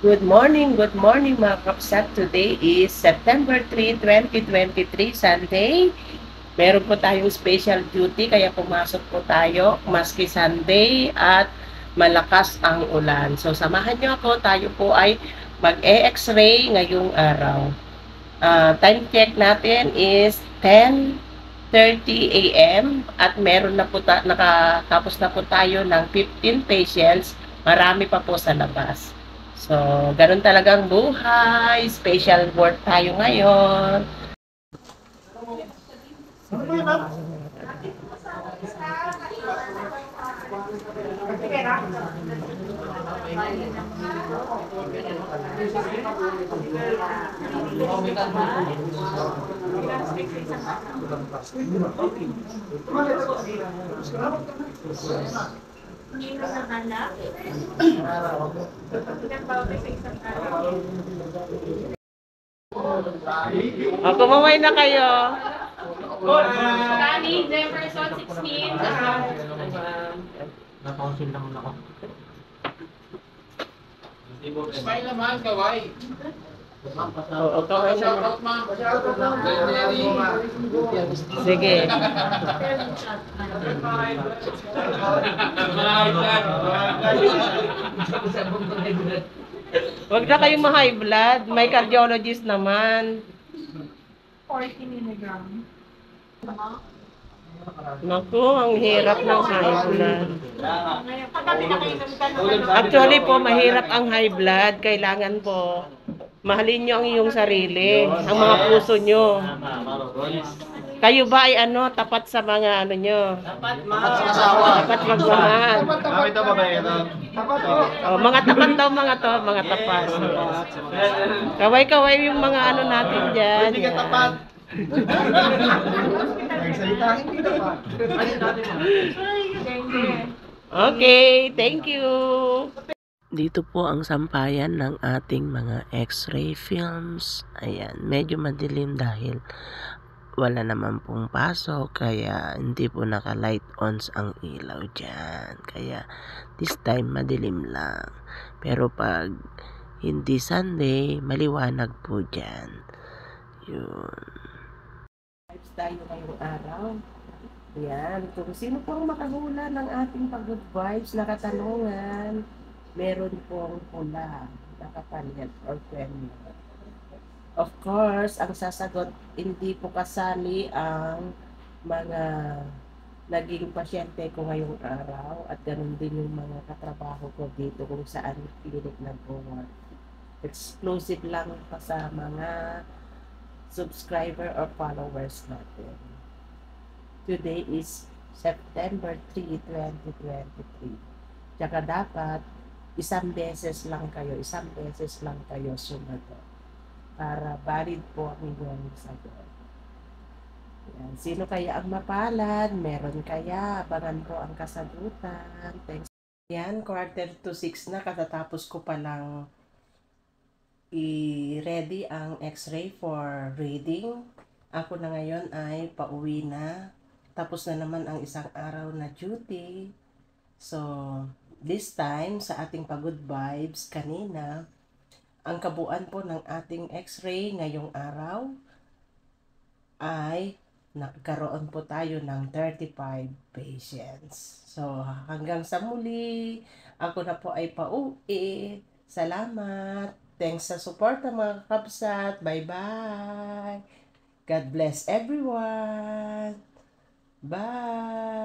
Good morning mga kapsat. Today is September 3, 2023, Sunday. Meron po tayong special duty kaya pumasok po tayo maski Sunday at malakas ang ulan. So samahan nyo ako, tayo po ay mag-e-x-ray ngayong araw. Time check natin is 10:30 a.m. at meron na po nakatapos na po tayo ng 15 patients. Marami pa po sa labas. So, ganun talagang buhay. Special ward tayo ngayon. O, kumamay na kayo. Danny, Jefferson, 16. Napaunsin naman ako. Smile naman, kaway. O, kaway na. Shoutout, ma'am. Shoutout, ma'am. Sige. Huwag na kayong ma-high blood. May cardiologist naman. 40 milligram. Naku, ang hirap ng high blood. Kagabi na kayo nagtanong. Actually po, mahirap ang high blood. Kailangan po, mahalin nyo ang iyong sarili, ang mga puso nyo. Kayo ba ay tapat sa mga nyo? Tapat sa asawa. Tapat magmahal. Kami ito babae ito. Oh, mga tapat daw mga tapat. Kaway-kaway yung mga natin dyan. Hindi ka tapat. Okay, thank you. Dito po ang sampayan ng ating mga x-ray films. Ayan, medyo madilim dahil wala naman pong pasok, kaya hindi po naka-light ons ang ilaw dyan. Kaya this time madilim lang. Pero pag hindi Sunday, maliwanag po dyan. Yun. Vibes tayo ngayong araw. Yan, kung sino pong makahula ng ating pag-good vibes na katanungan, meron pong pula, nakapalyat or premium. Of course, ang sasagot, hindi po kasali ang mga naging pasyente ko ngayong araw at ganun din yung mga katrabaho ko dito kung saan clinic na buwan. Exclusive lang pa sa mga subscriber or followers natin. Today is September 3, 2023. Tsaka dapat isang beses lang kayo sumagot para valid po ang inyong sagot. Yan. Sino kaya ang mapalad? Meron kaya? Abangan po ang kasagutan. Thanks. Yan, 5:45 na. Katatapos ko palang i-ready ang x-ray for reading. Ako na ngayon ay pauwi na. Tapos na naman ang isang araw na duty. So, this time, sa ating pag-good vibes kanina, ang kabuuan po ng ating x-ray ngayong araw ay nagkaroon po tayo ng 35 patients. So, hanggang sa muli, ako na po ay pauwi. Salamat. Thanks sa support ng mga kapsat. Bye-bye. God bless everyone. Bye.